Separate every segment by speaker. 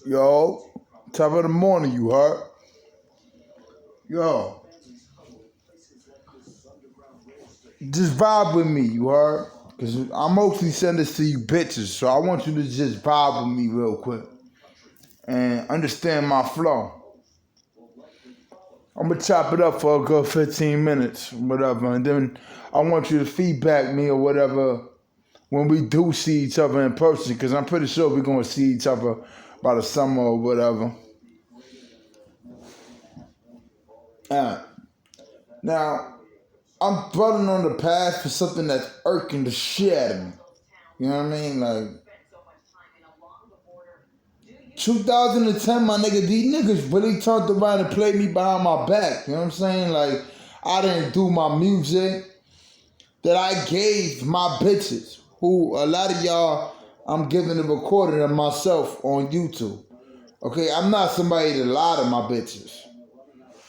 Speaker 1: Yo, top of the morning, you heard? Yo, just vibe with me, you heard? Because I mostly send this to you bitches, so I want you to just vibe with me real quick and understand my flow. I'm gonna chop it up for a good 15 minutes, whatever, and then I want you to feedback me or whatever when we do see each other in person, because I'm pretty sure we're gonna see each other by the summer or whatever. Now, I'm dwelling on the past for something that's irking the shit out of me. You know what I mean? Like 2010, my nigga, these niggas really turned around and played me behind my back. You know what I'm saying? Like, I didn't do my music that I gave my bitches, who a lot of y'all, I'm giving a recording of myself on YouTube. Okay, I'm not somebody to lie to my bitches.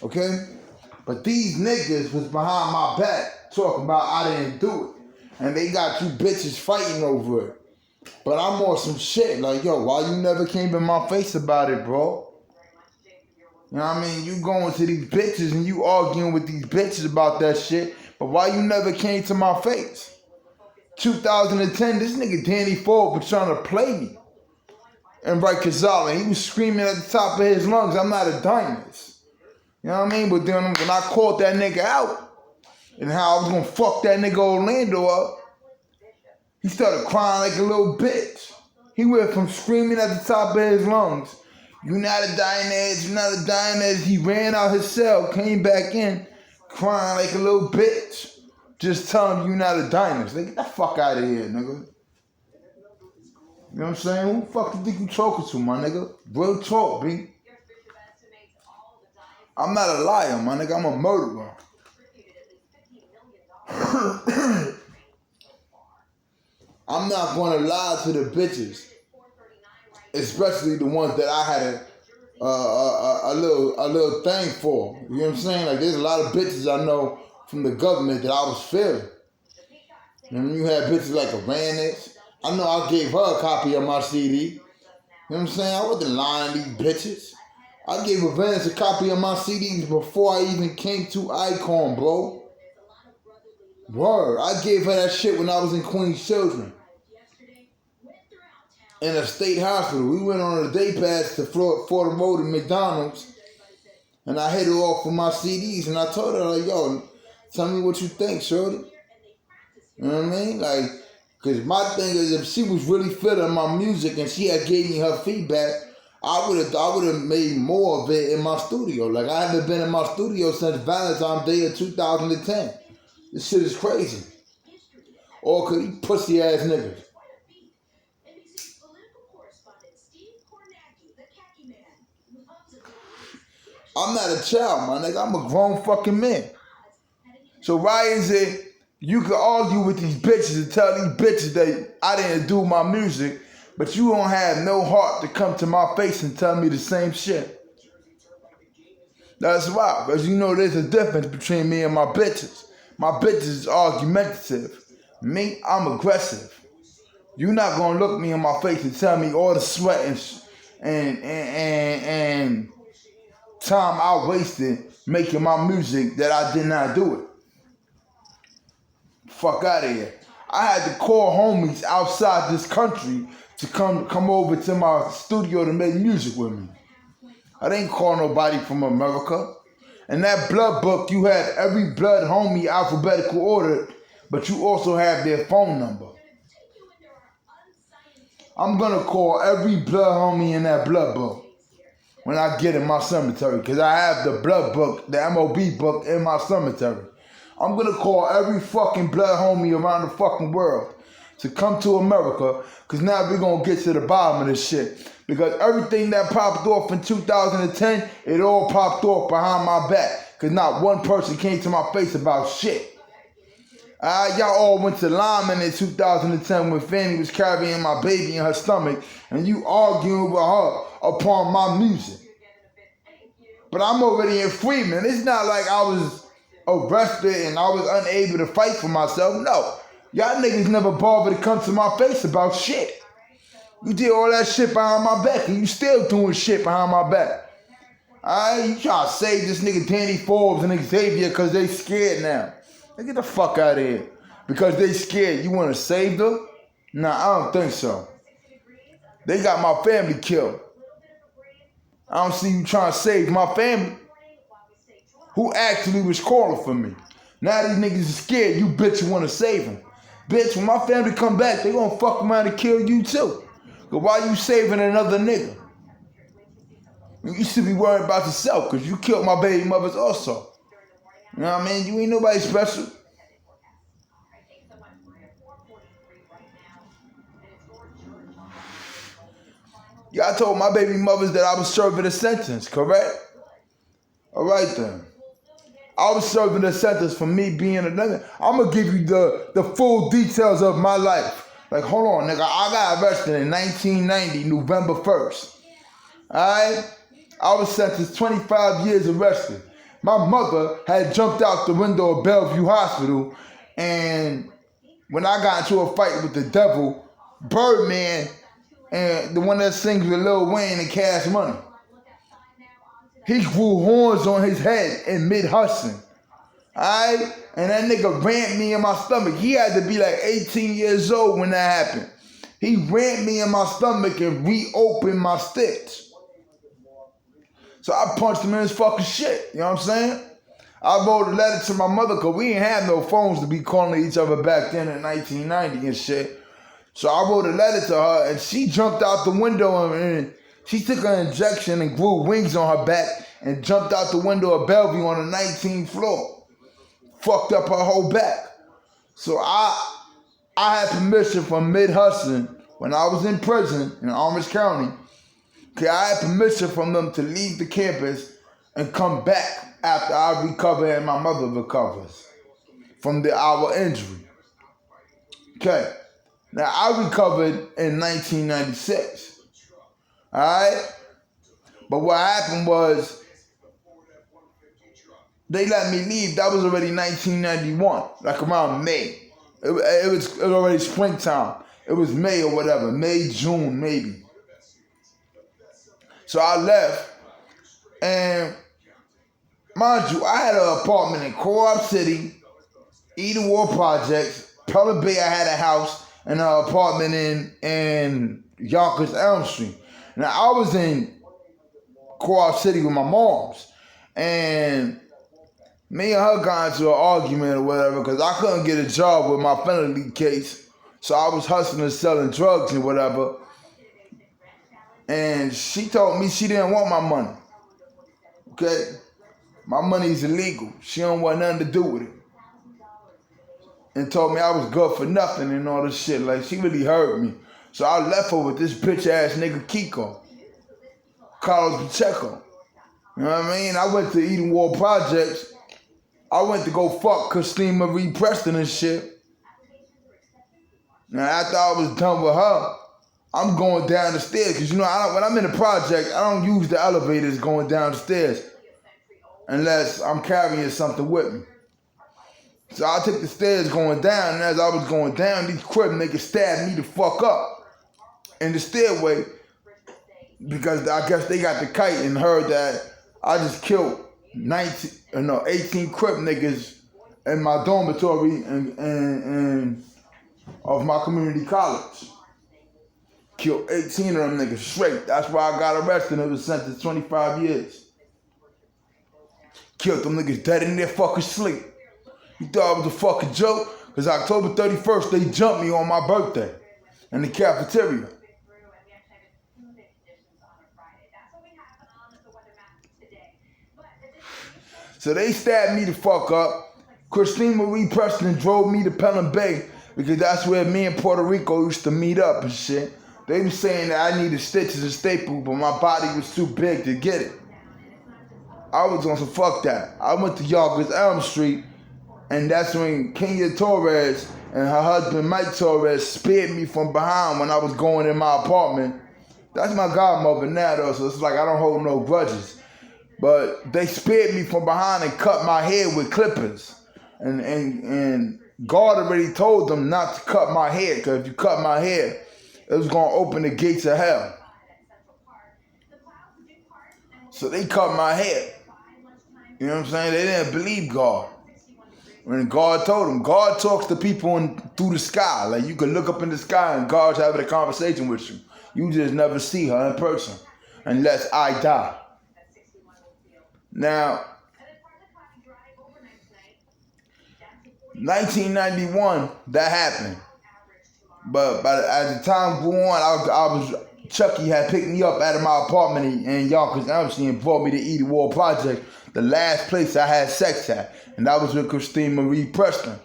Speaker 1: Okay? But these niggas was behind my back talking about I didn't do it. And they got you bitches fighting over it. But I'm on some shit like, yo, why you never came in my face about it, bro? You know what I mean? You going to these bitches and you arguing with these bitches about that shit, but why you never came to my face? 2010, this nigga Danny Ford was trying to play me. And Rikers Island, he was screaming at the top of his lungs, I'm not a dynamist. You know what I mean? But then when I called that nigga out and how I was gonna fuck that nigga Orlando up, he started crying like a little bitch. He went from screaming at the top of his lungs, you not a Dynasty, you not a Dynasty. He ran out his cell, came back in, crying like a little bitch. Just telling you not a Dynasty. Get the fuck out of here, nigga. You know what I'm saying? Who the fuck you think you talking to, my nigga? Real talk, B. I'm not a liar, my nigga. I'm a murderer. I'm not going to lie to the bitches, especially the ones that I had a little thing for. You know what I'm saying? Like, there's a lot of bitches I know from the government that I was feeling. And you had bitches like Aranis. I know I gave her a copy of my CD. You know what I'm saying? I wasn't lying to these bitches. I gave Avanis a copy of my CDs before I even came to Icon, bro. Word. I gave her that shit when I was in Queens Children. In a state hospital. We went on a day pass to Florida Road and McDonald's. And I hit her off with my CDs. And I told her, like, yo, tell me what you think, shorty. You know what I mean? Like, because my thing is, if she was really feeling my music and she had gave me her feedback, I would have made more of it in my studio. Like, I haven't been in my studio since Valentine's Day of 2010. This shit is crazy. Or could he pussy ass niggas? I'm not a child, my nigga. I'm a grown fucking man. So why is it you can argue with these bitches and tell these bitches that I didn't do my music, but you don't have no heart to come to my face and tell me the same shit? That's why, because you know there's a difference between me and my bitches. My bitches is argumentative. Me, I'm aggressive. You're not gonna look me in my face and tell me all the sweat and time I wasted making my music that I did not do it. Fuck out of here. I had to call homies outside this country to come over to my studio to make music with me. I didn't call nobody from America. In that blood book, you had every blood homie alphabetical order, but you also have their phone number. I'm gonna call every blood homie in that blood book when I get in my cemetery, because I have the blood book, the MOB book in my cemetery. I'm gonna call every fucking blood homie around the fucking world to come to America, because now we're gonna get to the bottom of this shit. Because everything that popped off in 2010, it all popped off behind my back, because not one person came to my face about shit. Y'all all went to Lyman in 2010 when Fanny was carrying my baby in her stomach, and you arguing with her upon my music. But I'm already in Freeman. It's not like I was arrested and I was unable to fight for myself. No. Y'all niggas never bothered to come to my face about shit. You did all that shit behind my back, and you still doing shit behind my back. Alright, you try to save this nigga Danny Forbes and Xavier because they scared now. They get the fuck out of here. Because they scared, you want to save them? Nah, I don't think so. They got my family killed. I don't see you trying to save my family. Who actually was calling for me? Now these niggas are scared. You bitch, you want to save them. Bitch, when my family come back, they gonna fuck around and kill you too. But why you saving another nigga? You should be worried about yourself because you killed my baby mothers also. You know what I mean? You ain't nobody special. Y'all told my baby mothers that I was serving a sentence, correct? All right then. I was serving a sentence for me being another. I'm going to give you the full details of my life. Like, hold on, nigga. I got arrested in 1990, November 1st. All right? I was sentenced 25 years arrested. My mother had jumped out the window of Bellevue Hospital, and when I got into a fight with the devil, Birdman, and the one that sings with Lil Wayne and Cash Money, he grew horns on his head in mid-hustling. Alright? And that nigga rammed me in my stomach. He had to be like 18 years old when that happened. He rammed me in my stomach and reopened my stitch. So I punched him in his fucking shit. You know what I'm saying? I wrote a letter to my mother because we didn't have no phones to be calling each other back then in 1990 and shit. So I wrote a letter to her and she jumped out the window and she took an injection and grew wings on her back and jumped out the window of Bellevue on the 19th floor. Fucked up her whole back. So I had permission from mid-hustling when I was in prison in Orange County. Okay, I had permission from them to leave the campus and come back after I recover and my mother recovers from our injury. Okay, now I recovered in 1996. All right, but what happened was they let me leave. That was already 1991, like around May. It was already springtime. It was May or whatever, May, June, maybe. So I left, and mind you, I had an apartment in Co-op City, Eden War Projects, Pelham Bay. I had a house and an apartment in Yonkers, Elm Street. Now I was in Co-op City with my moms, and me and her got into an argument or whatever because I couldn't get a job with my felony case, so I was hustling and selling drugs and whatever. And she told me she didn't want my money. Okay? My money's illegal. She don't want nothing to do with it. And told me I was good for nothing and all this shit. Like, she really hurt me. So I left her with this bitch ass nigga Kiko. Carlos Pacheco. You know what I mean? I went to Eden War Projects. I went to go fuck Christine Marie Preston and shit. Now, after I was done with her, I'm going down the stairs because, you know, when I'm in the project, I don't use the elevators going down the stairs unless I'm carrying something with me. So I took the stairs going down, and as I was going down, these crib niggas stabbed me the fuck up in the stairway because I guess they got the kite and heard that I just killed 18 crib niggas in my dormitory and of my community college. Killed 18 of them niggas straight. That's why I got arrested and was sentenced 25 years. Killed them niggas dead in their fucking sleep. You thought it was a fucking joke? Because October 31st, they jumped me on my birthday in the cafeteria. So they stabbed me the fuck up. Christine Marie Preston drove me to Pelham Bay because that's where me and Puerto Rico used to meet up and shit. They were saying that I needed stitches and staples, but my body was too big to get it. I was on some fuck that. I went to Yonkers, Elm Street, and that's when Kenya Torres and her husband Mike Torres speared me from behind when I was going in my apartment. That's my godmother now though, so it's like I don't hold no grudges. But they speared me from behind and cut my hair with clippers. And God already told them not to cut my hair, because if you cut my hair, it was going to open the gates of hell. So they cut my head. You know what I'm saying? They didn't believe God. When God told them, God talks to people through the sky. Like you can look up in the sky and God's having a conversation with you. You just never see her in person unless I die. Now, 1991, that happened. But as the time grew on, Chucky had picked me up out of my apartment in Yonkers, Amity, and brought me to Eden Wall Project, the last place I had sex at, and that was with Christine Marie Preston.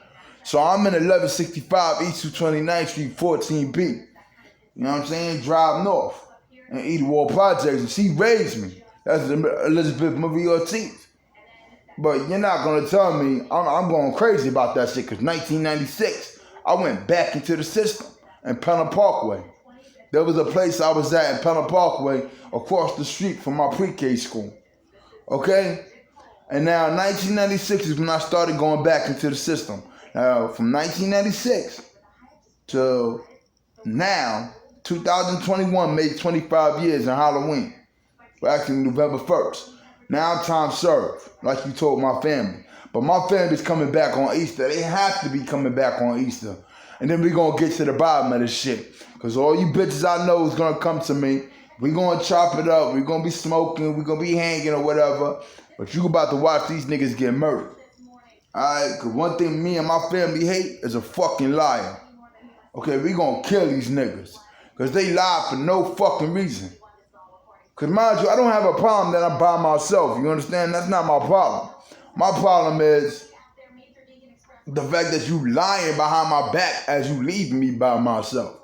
Speaker 1: So I'm in 1165 East 29th Street, 14B. You know what I'm saying? Drive north in Eden Wall Projects, and she raised me. That's Elizabeth Marie Ortiz. But you're not gonna tell me I'm going crazy about that shit, because 1996, I went back into the system in Penner Parkway. There was a place I was at in Penner Parkway across the street from my pre-K school. Okay? And now 1996 is when I started going back into the system. Now, from 1996 to now, 2021 made 25 years on Halloween. Well, actually, November 1st. Now time served, like you told my family. But my family's coming back on Easter. They have to be coming back on Easter. And then we're going to get to the bottom of this shit. Because all you bitches I know is going to come to me. We're going to chop it up. We're going to be smoking. We're going to be hanging or whatever. But you about to watch these niggas get murdered. Alright? Because one thing me and my family hate is a fucking liar. Okay, we going to kill these niggas. Because they lie for no fucking reason. Because mind you, I don't have a problem that I'm by myself. You understand? That's not my problem. My problem is the fact that you lying behind my back as you leaving me by myself.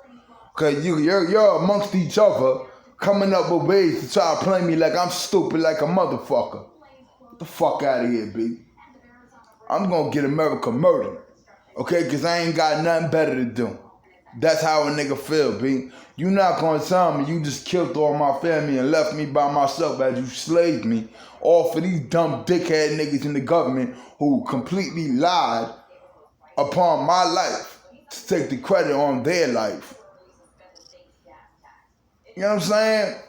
Speaker 1: Because you're amongst each other coming up with ways to try to play me like I'm stupid like a motherfucker. Get the fuck out of here, B. I'm going to get America murdered. Okay? Because I ain't got nothing better to do. That's how a nigga feel, B. You not going to tell me you just killed all my family and left me by myself as you slaved me, all for these dumb dickhead niggas in the government who completely lied upon my life to take the credit on their life. You know what I'm saying?